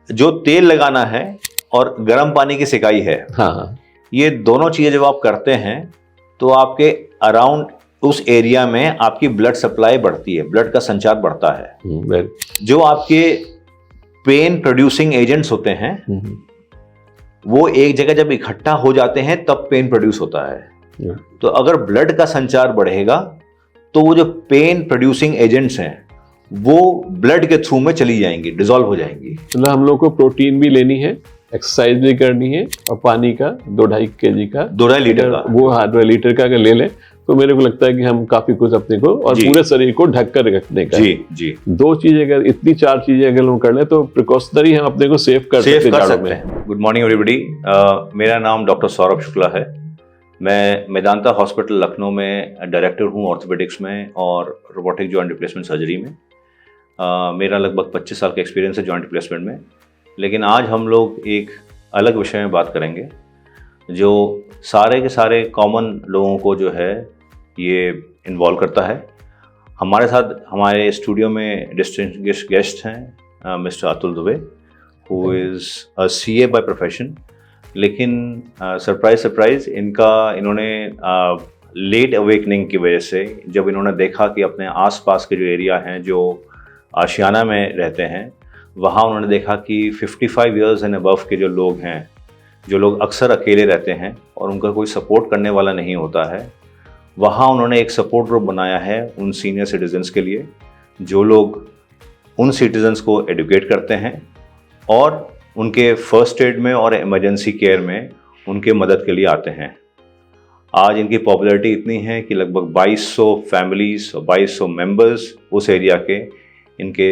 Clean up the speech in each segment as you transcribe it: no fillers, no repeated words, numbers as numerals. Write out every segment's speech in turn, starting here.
जो तेल लगाना है और गर्म पानी की सिकाई है, हाँ, ये दोनों चीजें जब आप करते हैं तो आपके अराउंड उस एरिया में आपकी ब्लड सप्लाई बढ़ती है, ब्लड का संचार बढ़ता है। जो आपके पेन प्रोड्यूसिंग एजेंट्स होते हैं वो एक जगह जब इकट्ठा हो जाते हैं तब पेन प्रोड्यूस होता है। तो अगर ब्लड का संचार बढ़ेगा तो वो जो पेन प्रोड्यूसिंग एजेंट्स हैं वो ब्लड के थ्रू में चली जाएंगी, डिसॉल्व हो जाएंगी। मतलब हम लोग को प्रोटीन भी लेनी है, एक्सरसाइज भी करनी है, और पानी का 2-2.5 kg का 2-2.5 लीटर का वो 2 लीटर का अगर ले लें तो मेरे को लगता है कि हम काफी कुछ अपने को और पूरे शरीर को ढक कर रखने का। जी 2 चीजें अगर इतनी 4 चीजें अगर हम कर लें तो प्रिकॉशनरी हम अपने को सेव कर सकते हैं। गुड मॉर्निंग एवरीबॉडी, मेरा नाम डॉक्टर सौरभ शुक्ला है। मैं मेदांता हॉस्पिटल लखनऊ में डायरेक्टर हूँ ऑर्थोपेडिक्स में और रोबोटिक जॉइंट रिप्लेसमेंट सर्जरी में। मेरा लगभग 25 साल का एक्सपीरियंस है जॉइंट रिप्लेसमेंट में। लेकिन आज हम लोग एक अलग विषय में बात करेंगे जो सारे के सारे कॉमन लोगों को जो है ये इन्वॉल्व करता है। हमारे साथ हमारे स्टूडियो में डिस्टिंग्विश्ड गेस्ट हैं mister Atul Dubey, who is a CA by profession. लेकिन सरप्राइज इन्होंने लेट अवेकनिंग की वजह से जब इन्होंने देखा कि अपने आसपास के जो एरिया हैं, जो आशियाना में रहते हैं, वहाँ उन्होंने देखा कि 55 इयर्स एंड अबव के जो लोग हैं, जो लोग अक्सर अकेले रहते हैं और उनका कोई सपोर्ट करने वाला नहीं होता है, वहाँ उन्होंने एक सपोर्ट ग्रुप बनाया है उन सीनियर सिटीजन्स के लिए, जो लोग उन सिटीजन्स को एडुकेट करते हैं और उनके फर्स्ट एड में और इमरजेंसी केयर में उनके मदद के लिए आते हैं। आज इनकी पॉपुलैरिटी इतनी है कि लगभग 2200 फैमिलीज और 2200 मेंबर्स उस एरिया के इनके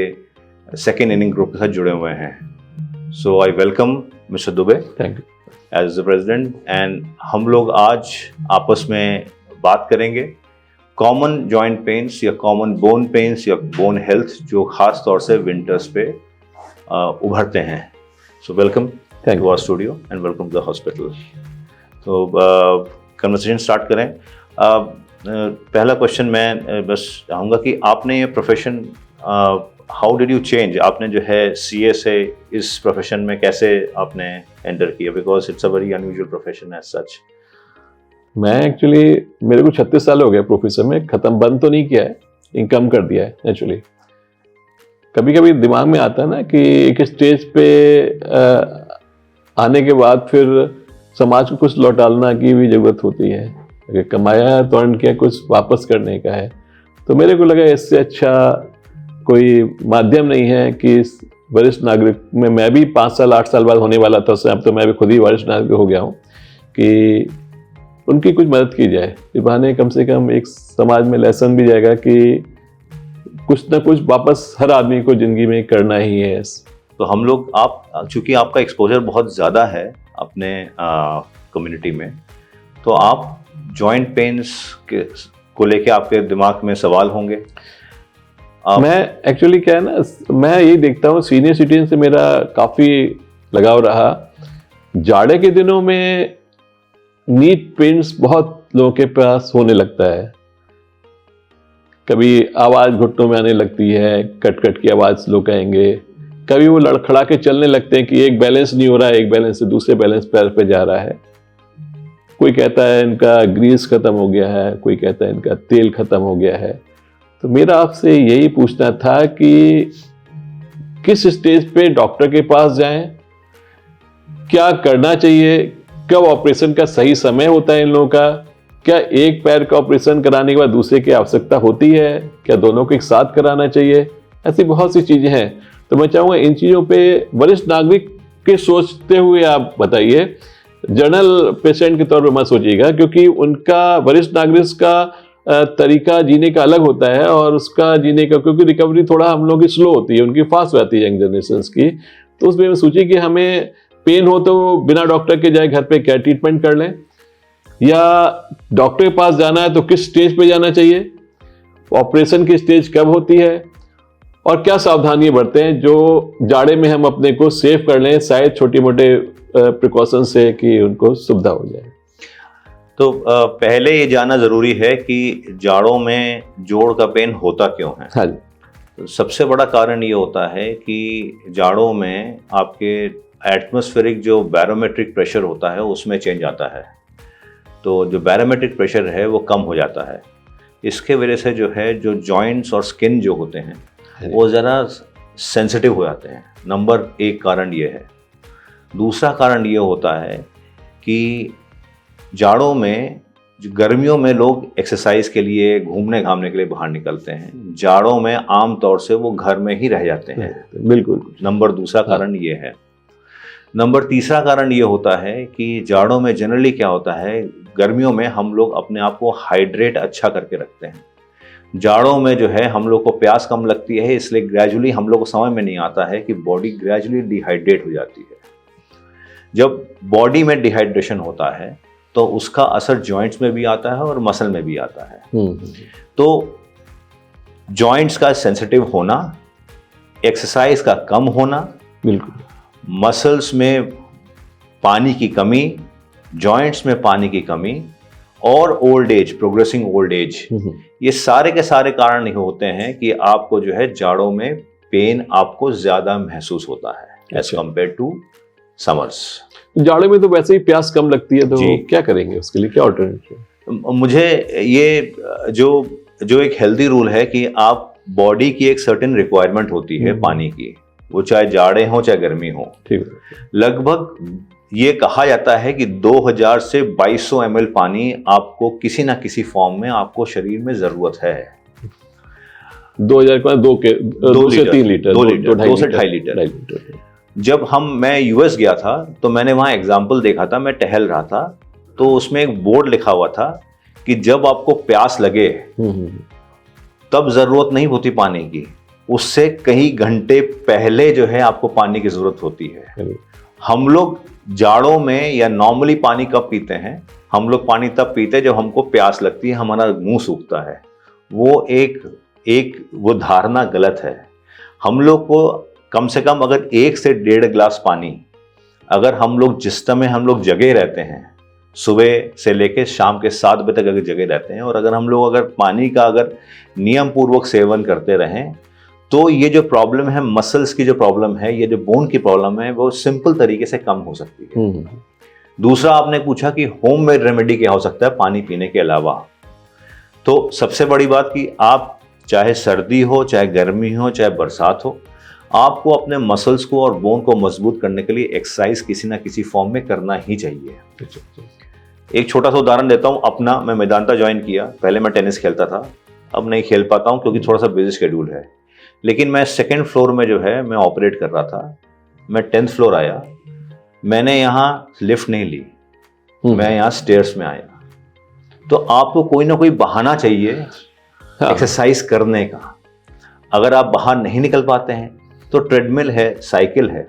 सेकेंड इनिंग ग्रुप के साथ जुड़े हुए हैं। So I welcome mister Dubey as the president. And हम लोग आज आपस में बात करेंगे कॉमन जॉइंट पेन्स या कॉमन बोन पेन्स या बोन हेल्थ जो खास तौर से विंटर्स पे उभरते हैं। So welcome to our studio and welcome to the hospital. तो कन्वर्सेशन स्टार्ट करें। पहला क्वेश्चन मैं बस चाहूँगा कि आपने ये profession how did you change, आपने जो है सीए से इस प्रोफेशन में कैसे आपने एंटर किया, because it's a very unusual profession as such. मैं एक्चुअली मेरे को 36 साल हो गए प्रोफेशन में, खत्म बंद तो नहीं किया है, इनकम कर दिया है एक्चुअली। कभी कभी दिमाग में आता है ना कि एक स्टेज पे आने के बाद फिर समाज को कुछ लौटाना की भी जरूरत होती है। अगर कमाया तो अर्न किया, कुछ वापस करने का है। तो मेरे को लगा इससे अच्छा कोई माध्यम नहीं है कि वरिष्ठ नागरिक में, मैं भी 5 साल 8 साल बाद होने वाला था उससे, अब तो मैं भी खुद ही वरिष्ठ नागरिक हो गया हूँ, कि उनकी कुछ मदद की जाए। इस बहाने कम से कम एक समाज में लेसन भी जाएगा कि कुछ ना कुछ वापस हर आदमी को जिंदगी में करना ही है। तो हम लोग, आप चूंकि आपका एक्सपोजर बहुत ज़्यादा है अपने कम्युनिटी में, तो आप जॉइंट पेन्स को लेके आपके दिमाग में सवाल होंगे। मैं एक्चुअली क्या है ना, मैं यही देखता हूँ सीनियर सिटीजन से मेरा काफ़ी लगाव रहा। जाड़े के दिनों में नीट पेन्स बहुत लोगों के पास होने लगता है। कभी आवाज़ घुटनों में आने लगती है, कट कट की आवाज़ लोग कहेंगे। कभी वो लड़खड़ा के चलने लगते हैं कि एक बैलेंस नहीं हो रहा है, एक बैलेंस से दूसरे बैलेंस पैर पे जा रहा है। कोई कहता है इनका ग्रीस खत्म हो गया है, कोई कहता है इनका तेल खत्म हो गया है। तो मेरा आपसे यही पूछना था कि किस स्टेज पे डॉक्टर के पास जाएं, क्या करना चाहिए, कब ऑपरेशन का सही समय होता है इन लोगों का, क्या एक पैर का ऑपरेशन कराने के बाद दूसरे की आवश्यकता होती है, क्या दोनों को एक साथ कराना चाहिए, ऐसी बहुत सी चीजें हैं। तो मैं चाहूँगा इन चीज़ों पे वरिष्ठ नागरिक के सोचते हुए आप बताइए, जनरल पेशेंट के तौर पर मत सोचिएगा, क्योंकि उनका वरिष्ठ नागरिक का तरीका जीने का अलग होता है और उसका जीने का, क्योंकि रिकवरी थोड़ा हम लोग की स्लो होती है, उनकी फास्ट रहती है यंग जनरेशन की। तो उसमें मैं सोचिए कि हमें पेन हो तो बिना डॉक्टर के जाए घर पे क्या ट्रीटमेंट कर लें, या डॉक्टर के पास जाना है तो किस स्टेज पे जाना चाहिए, ऑपरेशन की स्टेज कब होती है, और क्या सावधानियां बरतें हैं जो जाड़े में हम अपने को सेफ कर लें, शायद छोटे मोटे प्रिकॉशन से, कि उनको सुविधा हो जाए। तो पहले ये जानना जरूरी है कि जाड़ों में जोड़ का पेन होता क्यों है। हाँ जी। सबसे बड़ा कारण ये होता है कि जाड़ों में आपके एटमॉस्फेरिक जो बैरोमेट्रिक प्रेशर होता है उसमें चेंज आता है, तो जो बैरोमेट्रिक प्रेशर है वो कम हो जाता है। इसके वजह से जो है जो जॉइंट्स और स्किन जो होते हैं वो ज़रा सेंसिटिव हो जाते हैं। नंबर एक कारण ये है। दूसरा कारण ये होता है कि जाड़ों में, गर्मियों में लोग एक्सरसाइज के लिए, घूमने घामने के लिए बाहर निकलते हैं, जाड़ों में आम तौर से वो घर में ही रह जाते हैं। बिल्कुल। नंबर दूसरा कारण ये है। नंबर तीसरा कारण ये होता है कि जाड़ों में जनरली क्या होता है, गर्मियों में हम लोग अपने आप को हाइड्रेट अच्छा करके रखते हैं। जाड़ों में जो है हम लोग को प्यास कम लगती है, इसलिए ग्रेजुअली हम लोग को समझ में नहीं आता है कि बॉडी ग्रेजुअली डिहाइड्रेट हो जाती है। जब बॉडी में डिहाइड्रेशन होता है तो उसका असर जॉइंट्स में भी आता है और मसल में भी आता है। तो जॉइंट्स का सेंसिटिव होना, एक्सरसाइज का कम होना, बिल्कुल, मसल्स में पानी की कमी, जॉइंट्स में पानी की कमी और old age, progressing old age, ये सारे के सारे कारण ही होते हैं कि आपको जो है जाड़ों में पेन आपको ज्यादा महसूस होता है एज कंपेयर टू समर्स। जाड़े में तो वैसे ही प्यास कम लगती है, तो क्या करेंगे उसके लिए, क्या ऑल्टरनेटिव? मुझे ये जो एक हेल्दी रूल है कि आप बॉडी की एक सर्टेन रिक्वायरमेंट होती है पानी की, वो चाहे जाड़े हो चाहे गर्मी हो। ठीक है। लगभग ये कहा जाता है कि 2000 से 2200 ml पानी आपको किसी ना किसी फॉर्म में आपको शरीर में जरूरत है। 2000 का 2 से 3 लीटर, 2 से 2.5 लीटर। जब मैं यूएस गया था तो मैंने वहां एग्जाम्पल देखा था, मैं टहल रहा था तो उसमें एक बोर्ड लिखा हुआ था कि जब आपको प्यास लगे तब जरूरत नहीं होती पानी की, उससे कई घंटे पहले जो है आपको पानी की जरूरत होती है। हम लोग जाड़ों में या नॉर्मली पानी कब पीते हैं, हम लोग पानी तब पीते हैं जब हमको प्यास लगती है, हमारा मुंह सूखता है। वो वो धारणा गलत है। हम लोग को कम से कम अगर 1 से 1.5 गिलास पानी, अगर हम लोग जिस समय हम लोग जगे रहते हैं, सुबह से लेकर शाम के 7 बजे तक अगर जगे रहते हैं, और अगर हम लोग अगर पानी का अगर नियम पूर्वक सेवन करते रहें, तो ये जो प्रॉब्लम है, मसल्स की जो प्रॉब्लम है, ये जो बोन की प्रॉब्लम है, वो सिंपल तरीके से कम हो सकती है। दूसरा, आपने पूछा कि होम मेड रेमेडी क्या हो सकता है पानी पीने के अलावा। तो सबसे बड़ी बात कि आप चाहे सर्दी हो, चाहे गर्मी हो, चाहे बरसात हो, आपको अपने मसल्स को और बोन को मजबूत करने के लिए एक्सरसाइज किसी ना किसी फॉर्म में करना ही चाहिए। एक छोटा सा उदाहरण देता हूं अपना। मैं मेदांता ज्वाइन किया, पहले मैं टेनिस खेलता था, अब नहीं खेल पाता हूं क्योंकि थोड़ा सा बिजी शेड्यूल है। लेकिन मैं 2nd फ्लोर में जो है मैं ऑपरेट कर रहा था। मैं 10th फ्लोर आया, मैंने यहाँ लिफ्ट नहीं ली, मैं यहाँ स्टेयर्स में आया। तो आपको कोई ना कोई बहाना चाहिए एक्सरसाइज करने का। अगर आप बाहर नहीं निकल पाते हैं तो ट्रेडमिल है, साइकिल है,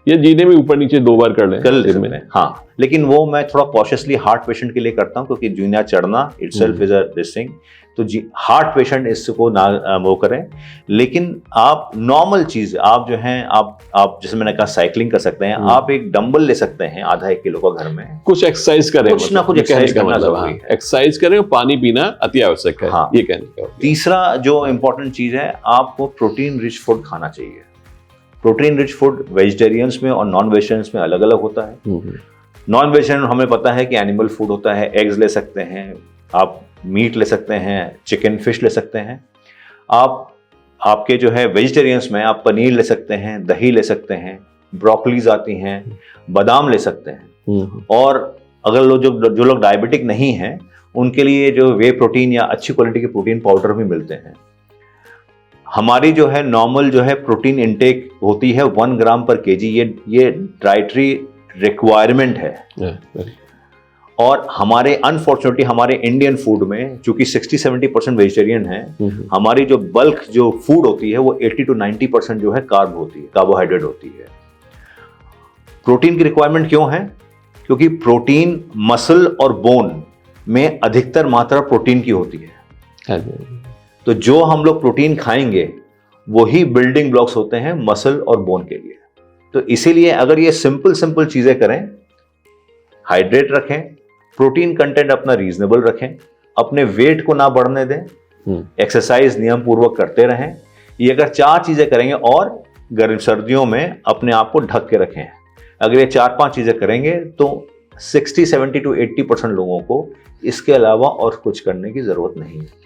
ये जीने में ऊपर नीचे 2 बार कर लें। हाँ, लेकिन वो मैं थोड़ा कॉशियसली हार्ट पेशेंट के लिए करता हूँ, क्योंकि जीना चढ़ना itself is a this thing. तो हार्ट पेशेंट इसको ना वो करें। लेकिन आप नॉर्मल चीज, आप जो हैं, आप जैसे मैंने कहा साइकिलिंग कर सकते हैं, आप एक डंबल ले सकते हैं आधा 1 किलो का घर में, कुछ एक्सरसाइज करें, कुछ ना कुछ एक्सरसाइज करना जरूरी है। एक्सरसाइज करें, पानी पीना अति आवश्यक है। हाँ, ये कहने का। तीसरा जो इंपॉर्टेंट चीज है, आपको प्रोटीन रिच फूड खाना चाहिए। प्रोटीन रिच फूड वेजिटेरियंस में और नॉन वेजिटेरियंस में अलग अलग होता है। नॉन वेजिटेरियन हमें पता है कि एनिमल फूड होता है, एग्स ले सकते हैं, आप मीट ले सकते हैं, चिकन फिश ले सकते हैं। आपके जो है वेजिटेरियंस में आप पनीर ले सकते हैं, दही ले सकते हैं, ब्रोकलीज आती हैं, बादाम ले सकते हैं। और अगर जो लोग डायबिटिक नहीं हैं, उनके लिए जो वे प्रोटीन या अच्छी क्वालिटी के प्रोटीन पाउडर भी मिलते हैं। हमारी जो है नॉर्मल जो है प्रोटीन इंटेक होती है 1 ग्राम पर केजी, ये डाइटरी रिक्वायरमेंट है। और हमारे अनफॉर्चुनेटली हमारे इंडियन फूड में चूंकि 60-70% वेजिटेरियन है, हमारी जो बल्क जो फूड होती है वो 80-90% जो है कार्ब होती है, कार्बोहाइड्रेट होती है। प्रोटीन की रिक्वायरमेंट क्यों है? क्योंकि प्रोटीन मसल और बोन में अधिकतर मात्रा प्रोटीन की होती है। तो जो हम लोग प्रोटीन खाएंगे वही बिल्डिंग ब्लॉक्स होते हैं मसल और बोन के लिए। तो इसीलिए अगर ये सिंपल चीजें करें, हाइड्रेट रखें, प्रोटीन कंटेंट अपना रीजनेबल रखें, अपने वेट को ना बढ़ने दें, एक्सरसाइज नियम पूर्वक करते रहें, ये अगर 4 चीजें करेंगे, और गर्म सर्दियों में अपने आप को ढक के रखें, अगर ये 4-5 चीजें करेंगे तो 60, 70 to 80% लोगों को इसके अलावा और कुछ करने की जरूरत नहीं है।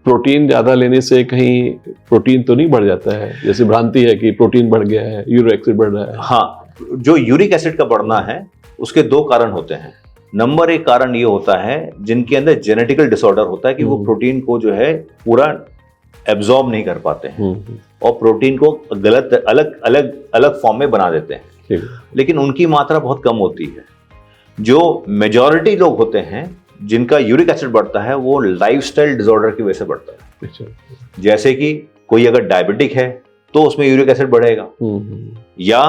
प्रोटीन ज्यादा लेने से कहीं प्रोटीन तो नहीं बढ़ जाता है? जैसे भ्रांति है कि प्रोटीन बढ़ गया है, यूरिक एसिड बढ़ रहा है। हाँ, जो यूरिक एसिड का बढ़ना है उसके 2 कारण होते हैं। नंबर 1 कारण ये होता है जिनके अंदर जेनेटिकल डिसऑर्डर होता है कि वो प्रोटीन को जो है पूरा एब्जॉर्ब नहीं कर पाते हैं और प्रोटीन को गलत अलग अलग अलग फॉर्म में बना देते हैं, लेकिन उनकी मात्रा बहुत कम होती है। जो मेजॉरिटी लोग होते हैं जिनका यूरिक एसिड बढ़ता है वो लाइफस्टाइल डिसऑर्डर की वजह से बढ़ता है। जैसे कि कोई अगर डायबिटिक है तो उसमें यूरिक एसिड बढ़ेगा, या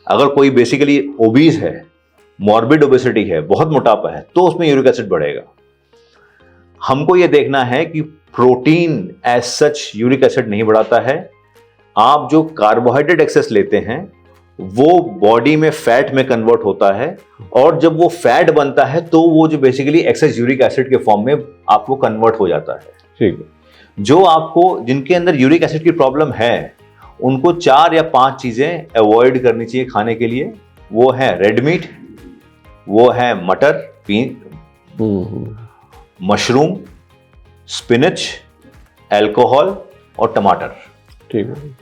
अगर कोई बेसिकली ओबीज है, मॉर्बिड ओबेसिटी है, बहुत मोटापा है, तो उसमें यूरिक एसिड बढ़ेगा। हमको ये देखना है कि protein as such uric acid नहीं बढ़ाता है। आप जो कार्बोहाइड्रेट एक्सेस लेते हैं वो बॉडी में फैट में कन्वर्ट होता है, और जब वो फैट बनता है तो वो जो बेसिकली एक्सेस यूरिक एसिड के फॉर्म में आपको कन्वर्ट हो जाता है। ठीक है। जो आपको जिनके अंदर यूरिक एसिड की प्रॉब्लम है उनको 4 या 5 चीजें अवॉइड करनी चाहिए खाने के लिए। वो है रेड मीट, वो है मटर, मशरूम, स्पिनच, अल्कोहल और टमाटर। ठीक है।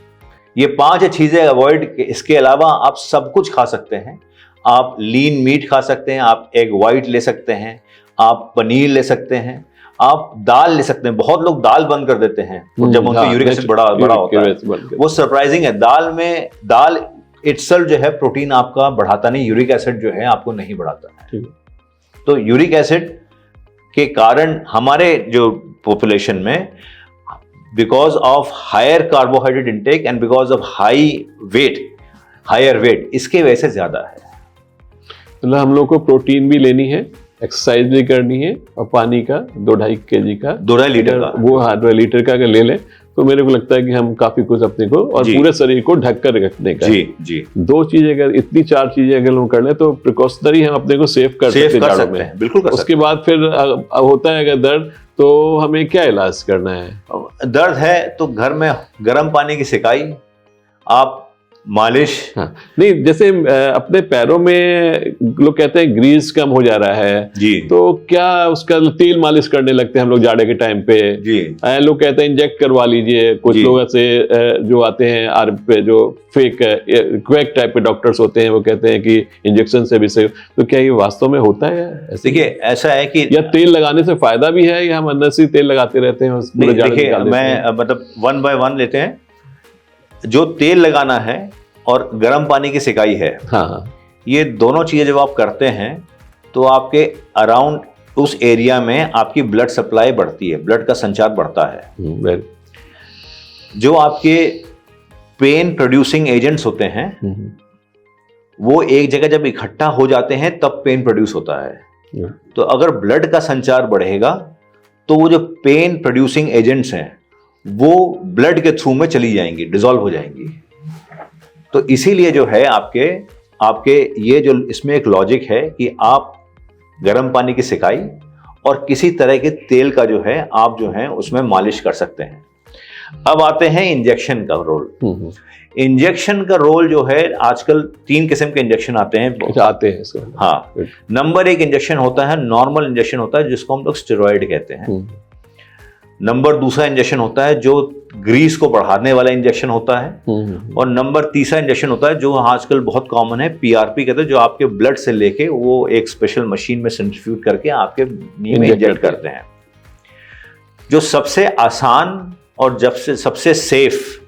ये 5 चीजें अवॉइड, इसके अलावा आप सब कुछ खा सकते हैं। आप लीन मीट खा सकते हैं, आप एग वाइट ले सकते हैं, आप पनीर ले सकते हैं, आप दाल ले सकते हैं। बहुत लोग दाल बंद कर देते हैं जब उनका यूरिक एसिड बड़ा होता है। वो सरप्राइजिंग है। दाल इटसेल्फ जो है प्रोटीन आपका बढ़ाता नहीं, यूरिक एसिड जो है आपको नहीं बढ़ाता है। तो यूरिक एसिड के कारण हमारे जो पॉपुलेशन में because of higher carbohydrate intake and because of higher weight, इसके वजह से ज्यादा है। मतलब हम लोग को प्रोटीन भी लेनी है, एक्सरसाइज भी करनी है, और पानी का 2-2.5 kg का, 2-2.5 लीटर का, वो 2 लीटर का अगर ले लें तो मेरे को लगता है कि हम काफी कुछ अपने को और पूरे शरीर को ढक कर रखने का। जी। 2 चीजें अगर, इतनी 4 चीजें अगर हम कर लें तो प्रिकॉशनरी हम अपने को सेव कर सकते हैं। बिल्कुल कर सकते हैं। उसके बाद फिर होता है अगर दर्द, तो हमें क्या इलाज करना है? दर्द है तो घर में गर्म पानी की सिकाई, आप मालिश। हाँ, नहीं, जैसे अपने पैरों में लोग कहते हैं ग्रीस कम हो जा रहा है जी, तो क्या उसका तेल मालिश करने लगते हैं हम लोग जाड़े के टाइम पे जी। लोग कहते हैं इंजेक्ट करवा लीजिए। कुछ लोग ऐसे जो आते हैं आर पे, जो फेक क्वैक टाइप के डॉक्टर्स होते हैं, वो कहते हैं कि इंजेक्शन से भी सही। तो क्या ये वास्तव में होता है? देखिए, ऐसा है कि या तेल लगाने से फायदा भी है, या हम अंदर से तेल लगाते रहते हैं? देखिए, मैं मतलब 1 by 1 लेते हैं। जो तेल लगाना है और गर्म पानी की सिकाई है, हाँ, ये दोनों चीजें जब आप करते हैं तो आपके अराउंड उस एरिया में आपकी ब्लड सप्लाई बढ़ती है, ब्लड का संचार बढ़ता है। जो आपके पेन प्रोड्यूसिंग एजेंट्स होते हैं वो एक जगह जब इकट्ठा हो जाते हैं तब पेन प्रोड्यूस होता है। तो अगर ब्लड का संचार बढ़ेगा तो वो जो पेन प्रोड्यूसिंग एजेंट्स हैं वो ब्लड के थ्रू में चली जाएंगी, डिसॉल्व हो जाएंगी। तो इसीलिए जो है आपके ये जो इसमें एक लॉजिक है कि आप गर्म पानी की सिकाई और किसी तरह के तेल का जो है आप जो है उसमें मालिश कर सकते हैं। अब आते हैं इंजेक्शन का रोल। इंजेक्शन का रोल जो है, आजकल 3 किस्म के इंजेक्शन आते हैं। हाँ, नंबर 1 इंजेक्शन होता है नॉर्मल इंजेक्शन होता है जिसको हम लोग स्टेरॉइड कहते हैं। नंबर 2 इंजेक्शन होता है जो ग्रीस को बढ़ाने वाला इंजेक्शन होता है। और नंबर 3 इंजेक्शन होता है जो आजकल बहुत कॉमन है, पीआरपी कहते हैं, जो आपके ब्लड से लेके वो एक स्पेशल मशीन में सेंट्रीफ्यूज करके आपके नी में इंजेक्ट करते हैं। जो सबसे आसान और सबसे सेफ,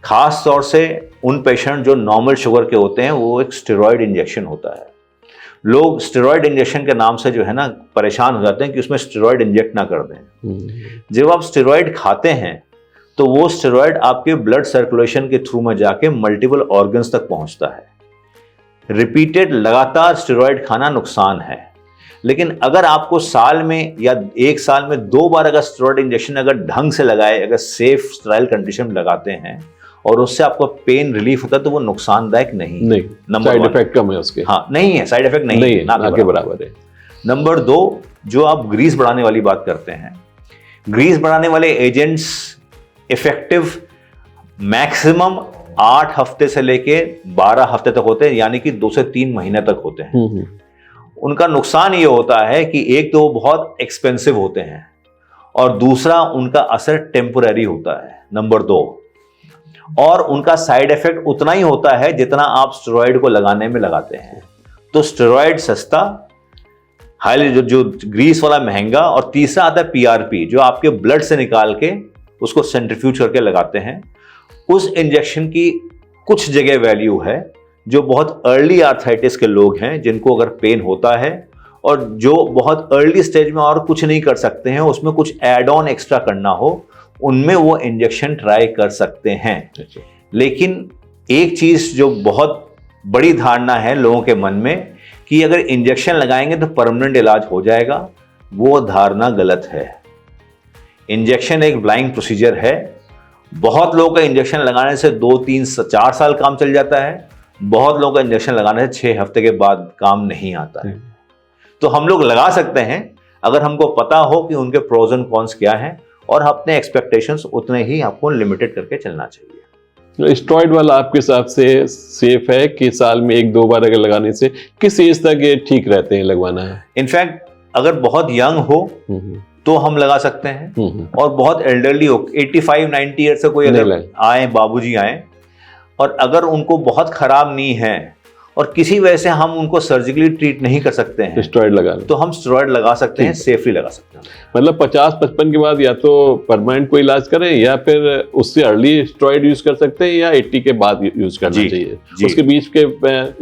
खास तौर से उन पेशेंट जो नॉर्मल शुगर के होते हैं, वो एक स्टेरॉइड इंजेक्शन होता है। लोग स्टेरॉइड इंजेक्शन के नाम से जो है ना परेशान हो जाते हैं कि उसमें स्टेरॉइड इंजेक्ट ना कर दें। जब आप स्टेरॉइड खाते हैं तो वो स्टेरॉइड आपके ब्लड सर्कुलेशन के थ्रू में जाके मल्टीपल ऑर्गन्स तक पहुंचता है। रिपीटेड लगातार स्टेरॉइड खाना नुकसान है, लेकिन अगर आपको साल में या 1 साल में 2 बार अगर स्टेरॉइड इंजेक्शन अगर ढंग से लगाए, अगर सेफ स्टेराइल कंडीशन में लगाते हैं और उससे आपको पेन रिलीफ होता है तो वो नुकसानदायक नहीं। साइड इफेक्ट कम है उसके। हाँ, नहीं है, साइड इफेक्ट नहीं है, ना के बराबर है। नंबर 2, जो आप ग्रीस बढ़ाने वाली बात करते हैं, ग्रीस बढ़ाने वाले एजेंट्स इफेक्टिव मैक्सिमम 8 हफ्ते से लेके 12 हफ्ते तक होते हैं, यानी कि 2 से 3 महीने तक होते हैं। उनका नुकसान ये होता है कि एक तो वो बहुत एक्सपेंसिव होते हैं और दूसरा उनका असर टेम्पोररी होता है, नंबर 2, और उनका साइड इफेक्ट उतना ही होता है जितना आप स्टेरॉइड को लगाने में लगाते हैं। तो स्टेरॉइड सस्ता, हाईली जो ग्रीस वाला महंगा, और तीसरा आता है पीआरपी, जो आपके ब्लड से निकाल के उसको सेंट्रीफ्यूज करके लगाते हैं। उस इंजेक्शन की कुछ जगह वैल्यू है जो बहुत अर्ली आर्थराइटिस के लोग हैं, जिनको अगर पेन होता है और जो बहुत अर्ली स्टेज में और कुछ नहीं कर सकते हैं, उसमें कुछ एड ऑन एक्स्ट्रा करना हो, उनमें वो इंजेक्शन ट्राई कर सकते हैं। लेकिन एक चीज जो बहुत बड़ी धारणा है लोगों के मन में कि अगर इंजेक्शन लगाएंगे तो परमानेंट इलाज हो जाएगा, वो धारणा गलत है। इंजेक्शन एक ब्लाइंड प्रोसीजर है। बहुत लोगों का इंजेक्शन लगाने से 2, 3, 4 साल काम चल जाता है, बहुत लोगों का इंजेक्शन लगाने से 6 हफ्ते के बाद काम नहीं आता है। तो हम लोग लगा सकते हैं अगर हमको पता हो कि उनके प्रोज एंड कॉन्स क्या हैं, और अपने एक्सपेक्टेशंस उतने ही आपको लिमिटेड करके चलना चाहिए। स्टेरॉइड वाला आपके हिसाब से सेफ है कि साल में 1-2 बार अगर लगाने से किस एज तक ये ठीक रहते हैं लगवाना है? इनफैक्ट अगर बहुत यंग हो तो हम लगा सकते हैं, और बहुत एल्डरली हो, 85-90 ईयर से कोई अगर आए, बाबूजी आए, और अगर उनको बहुत खराब नी है और किसी वजह से हम उनको सर्जिकली ट्रीट नहीं कर सकते हैं, स्टेरॉइड लगा तो हम स्टेरॉइड लगा सकते हैं, सेफली लगा सकते हैं। मतलब 50-55 के बाद या तो परमानेंट कोई इलाज करें, या फिर उससे अर्ली स्टेरॉइड यूज कर सकते हैं, या 80 के बाद यूज करना चाहिए। उसके बीच के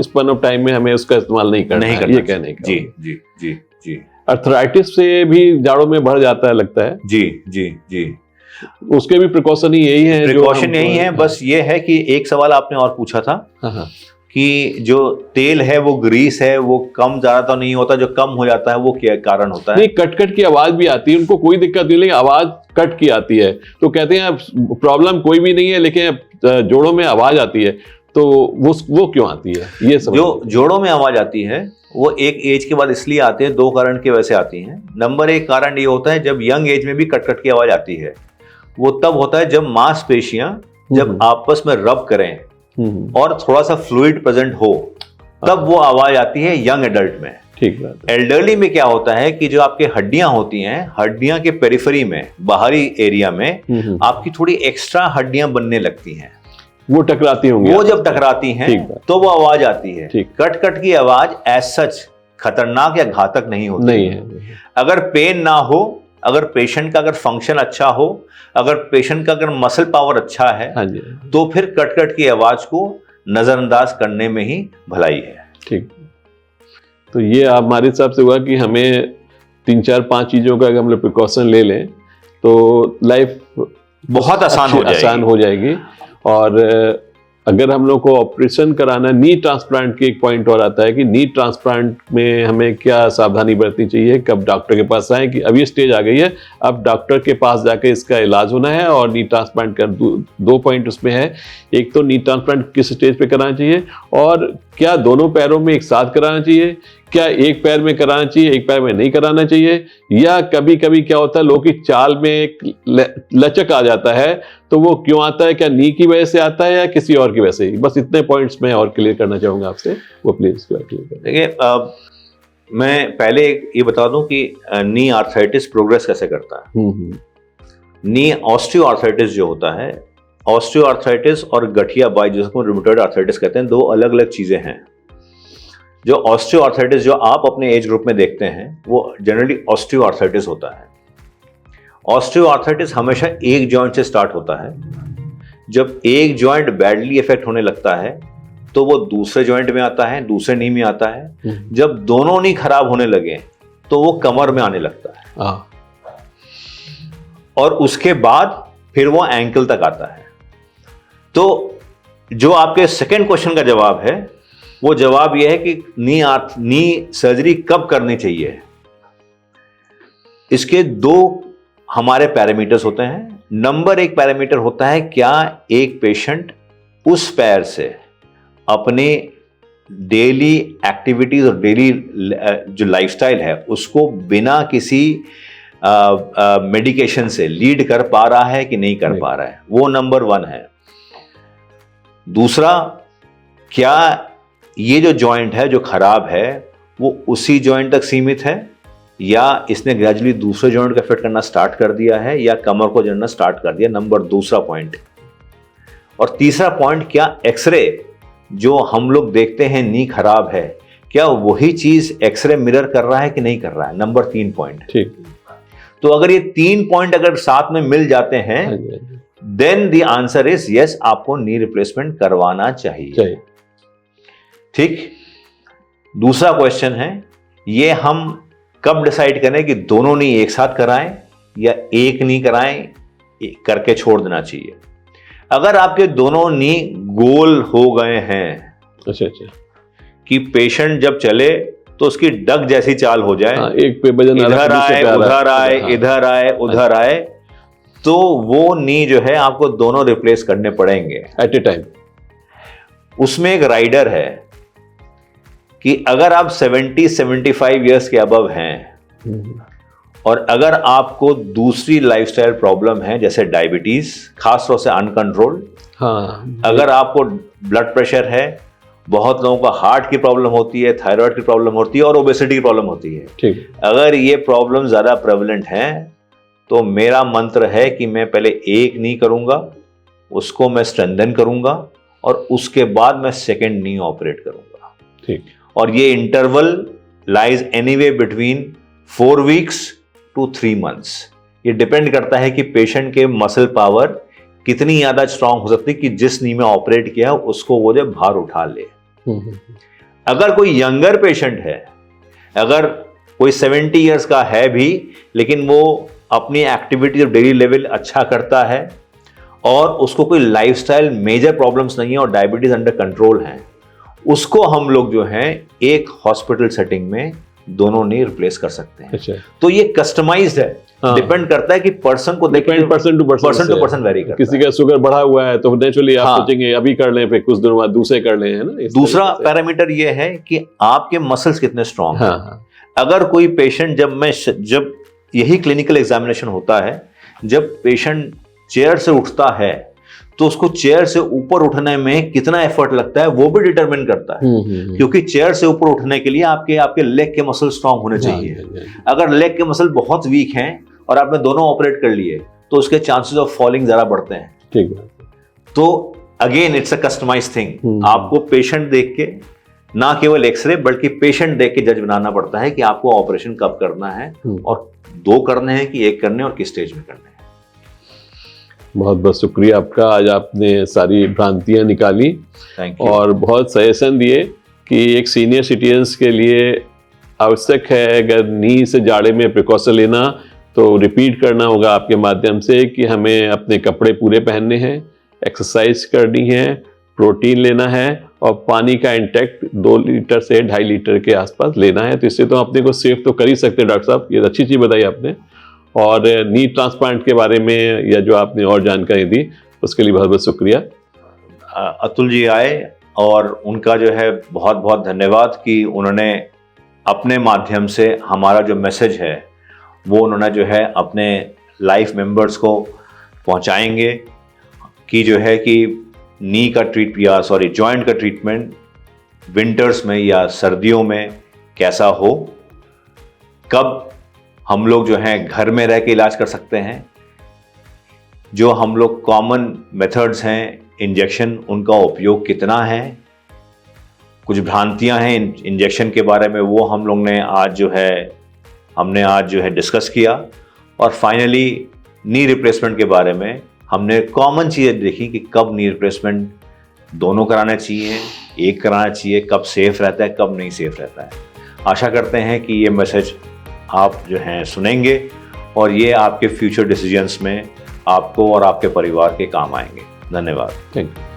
स्पैन ऑफ टाइम में हमें उसका इस्तेमाल नहीं करना है, ये कहने का। जी जी जी जी। अर्थराइटिस से भी जाड़ों में बढ़ जाता है लगता है। जी जी जी। उसके भी प्रिकॉशन यही है? प्रिकॉशन यही है, बस ये है कि एक सवाल आपने और पूछा था कि जो तेल है वो ग्रीस है, वो कम ज्यादा तो नहीं होता, जो कम हो जाता है वो क्या कारण होता है? नहीं, कट की आवाज भी आती है, उनको कोई दिक्कत नहीं, लेकिन आवाज कट की आती है, तो कहते हैं प्रॉब्लम कोई भी नहीं है, लेकिन जोड़ों में आवाज आती है, तो वो क्यों आती है? ये सब जो जोड़ों में आवाज आती है वो एक एज के बाद इसलिए आती है, 2 कारण की वजह से आती है। नंबर 1 कारण ये होता है, जब यंग एज में भी कट की आवाज आती है, वो तब होता है जब मांसपेशियां जब आपस में रब करें और थोड़ा सा फ्लूइड प्रेजेंट हो, तब वो आवाज आती है यंग एडल्ट में। ठीक बात है। एल्डरली में क्या होता है कि जो आपके हड्डियां होती हैं, हड्डियां के पेरिफेरी में, बाहरी एरिया में आपकी थोड़ी एक्स्ट्रा हड्डियां बनने लगती हैं, वो टकराती होंगी। वो जब टकराती हैं तो वो आवाज आती है। कट की आवाज एज सच खतरनाक या घातक नहीं होती, नहीं है। अगर पेन ना हो, अगर पेशेंट का अगर फंक्शन अच्छा हो, अगर पेशेंट का अगर मसल पावर अच्छा है, तो फिर कट की आवाज को नजरअंदाज करने में ही भलाई है। ठीक, तो ये हमारे हिसाब से हुआ कि हमें 3-4-5 चीजों का अगर हम लोग प्रिकॉशन ले लें तो लाइफ बहुत आसान हो जाएगी। और अगर हम लोग को ऑपरेशन कराना, नी ट्रांसप्लांट की एक पॉइंट और आता है कि नी ट्रांसप्लांट में हमें क्या सावधानी बरतनी चाहिए, कब डॉक्टर के पास आए कि अब ये स्टेज आ गई है, अब डॉक्टर के पास जाके इसका इलाज होना है। और नी ट्रांसप्लांट का 2 पॉइंट उसमें है, एक तो नी ट्रांसप्लांट किस स्टेज पे कराना चाहिए, और क्या दोनों पैरों में एक साथ कराना चाहिए, क्या एक पैर में कराना चाहिए, एक पैर में नहीं कराना चाहिए, या कभी कभी क्या होता है लोगों की चाल में एक लचक आ जाता है, तो वो क्यों आता है, क्या नी की वजह से आता है या किसी और की वजह से? बस इतने पॉइंट्स मैं और क्लियर करना चाहूंगा आपसे, वो प्लीज क्लियर कर। देखिए, मैं पहले ये बता दूं कि नी आर्थराइटिस प्रोग्रेस कैसे करता है। नी ऑस्टियो आर्थराइटिस जो होता है, ऑस्टियो आर्थराइटिस और गठिया बाई, जिसको रूमेटॉइड आर्थराइटिस कहते हैं, 2 अलग अलग चीजें हैं। जो ऑस्टियो आर्थराइटिस जो आप अपने एज ग्रुप में देखते हैं, वो जनरली ऑस्टियो आर्थराइटिस होता है। ऑस्टियो आर्थराइटिस हमेशा एक जॉइंट से स्टार्ट होता है। जब एक जॉइंट बैडली इफेक्ट होने लगता है तो वो दूसरे जॉइंट में आता है, दूसरे नी में आता है। जब दोनों नी खराब होने लगे तो वो कमर में आने लगता है, और उसके बाद फिर वो एंकल तक आता है। तो जो आपके सेकंड क्वेश्चन का जवाब है, वो जवाब यह है कि नी सर्जरी कब करनी चाहिए। इसके 2 हमारे पैरामीटर्स होते हैं। नंबर 1 पैरामीटर होता है, क्या एक पेशेंट उस पैर से अपने डेली एक्टिविटीज और डेली जो लाइफस्टाइल है उसको बिना किसी मेडिकेशन से लीड कर पा रहा है कि नहीं कर पा रहा है। वो नंबर 1 है। दूसरा, क्या ये जो जॉइंट है जो खराब है वो उसी जॉइंट तक सीमित है या इसने ग्रेजुअली दूसरे जॉइंट को अफेक्ट करना स्टार्ट कर दिया है या कमर को जड़ना स्टार्ट कर दिया, नंबर दूसरा पॉइंट। और तीसरा पॉइंट, क्या एक्सरे जो हम लोग देखते हैं नी खराब है, क्या वही चीज एक्सरे मिरर कर रहा है कि नहीं कर रहा है, नंबर 3 पॉइंट। ठीक। तो अगर ये 3 पॉइंट अगर साथ में मिल जाते हैं then the answer is yes, आपको नी रिप्लेसमेंट करवाना चाहिए। ठीक। दूसरा क्वेश्चन है, ये हम कब डिसाइड करें कि दोनों नी एक साथ कराएं या एक नी कराएं, करके छोड़ देना चाहिए। अगर आपके दोनों नी गोल हो गए हैं, अच्छा, कि पेशेंट जब चले तो उसकी डग जैसी चाल हो जाए, एक पे वजन इधर आए उधर आए, इधर आए उधर आए, तो वो नी जो है आपको दोनों रिप्लेस करने पड़ेंगे एट ए टाइम। उसमें एक राइडर है कि अगर आप 70-75 इयर्स के अबव हैं और अगर आपको दूसरी लाइफस्टाइल प्रॉब्लम है जैसे डायबिटीज, खासतौर से अनकंट्रोल्ड, अगर आपको ब्लड प्रेशर है, बहुत लोगों को हार्ट की प्रॉब्लम होती है, थायराइड की प्रॉब्लम होती है और ओबेसिटी की प्रॉब्लम होती है। ठीक। अगर ये प्रॉब्लम ज्यादा प्रेवलेंट है तो मेरा मंत्र है कि मैं पहले एक नी करूंगा, उसको मैं स्ट्रेंथन करूंगा और उसके बाद मैं सेकेंड नी ऑपरेट करूंगा। ठीक। और ये interval lies anyway between 4 weeks to 3 months। ये डिपेंड करता है कि पेशेंट के मसल पावर कितनी ज्यादा स्ट्रांग हो सकती है कि जिस नी में ऑपरेट किया उसको वो जो भार उठा ले। अगर कोई यंगर पेशेंट है, अगर कोई 70 इयर्स का है भी लेकिन वो अपनी एक्टिविटी ऑफ डेली लेवल अच्छा करता है और उसको कोई लाइफस्टाइल मेजर प्रॉब्लम्स नहीं है और डायबिटीज अंडर कंट्रोल है, उसको हम लोग जो है एक हॉस्पिटल सेटिंग में दोनों नहीं रिप्लेस कर सकते हैं। अच्छा। तो ये कस्टमाइज्ड है, डिपेंड करता है कि पर्सन को देखिए, पर्सन टू पर्सन वेरी करता है। किसी का शुगर बढ़ा हुआ है तो नेचुरली आप सोचेंगे अभी कर लें, फिर कुछ दिनों बाद दूसरे कर लें, है ना। दूसरा पैरामीटर ये है कि आपके मसल्स कितने स्ट्रांग हैं। अगर कोई पेशेंट, जब यही क्लिनिकल एग्जामिनेशन होता है, जब पेशेंट चेयर से उठता है तो उसको चेयर से ऊपर उठने में कितना एफर्ट लगता है वो भी डिटरमिन करता है। क्योंकि चेयर से ऊपर उठने के लिए आपके लेग के मसल स्ट्रांग होने चाहिए। अगर लेग के मसल बहुत वीक हैं और आपने दोनों ऑपरेट कर लिए तो उसके चांसेस ऑफ फॉलिंग ज्यादा बढ़ते हैं। ठीक। तो again it's a customised thing. आपको पेशेंट देख के, ना केवल एक्सरे बल्कि पेशेंट देख के जज बनाना पड़ता है कि आपको ऑपरेशन कब करना है और 2 करने हैं कि 1 करने और किस स्टेज में करने हैं। बहुत बहुत शुक्रिया आपका, आज आपने सारी भ्रांतियां निकाली और बहुत सजेशन दिए कि एक सीनियर सिटीजन्स के लिए आवश्यक है अगर नी से जाड़े में प्रिकॉशन लेना तो रिपीट करना होगा आपके माध्यम से कि हमें अपने कपड़े पूरे पहनने हैं, एक्सरसाइज करनी है, प्रोटीन लेना है और पानी का इंटेक्ट 2 लीटर से 2.5 लीटर के आसपास लेना है। तो इससे तो अपने को सेफ तो कर ही सकते हैं। डॉक्टर साहब, ये अच्छी चीज़ बताई आपने। और नी ट्रांसप्लांट के बारे में या जो आपने और जानकारी दी उसके लिए बहुत बहुत शुक्रिया। अतुल जी आए और उनका जो है बहुत बहुत धन्यवाद कि उन्होंने अपने माध्यम से हमारा जो मैसेज है वो उन्होंने जो है अपने लाइफ मेंबर्स को पहुंचाएंगे कि जो है कि नी का जॉइंट का ट्रीटमेंट विंटर्स में या सर्दियों में कैसा हो, कब हम लोग जो हैं घर में रह के इलाज कर सकते हैं, जो हम लोग कॉमन मेथड्स हैं इंजेक्शन, उनका उपयोग कितना है, कुछ भ्रांतियां हैं इंजेक्शन के बारे में, वो हम लोग ने हमने आज जो है डिस्कस किया। और फाइनली नी रिप्लेसमेंट के बारे में हमने कॉमन चीज़ें देखी कि कब नी रिप्लेसमेंट दोनों कराना चाहिए, एक कराना चाहिए, कब सेफ रहता है, कब नहीं सेफ रहता है। आशा करते हैं कि ये मैसेज आप जो हैं सुनेंगे और ये आपके फ्यूचर डिसीजंस में आपको और आपके परिवार के काम आएंगे। धन्यवाद। Thank you.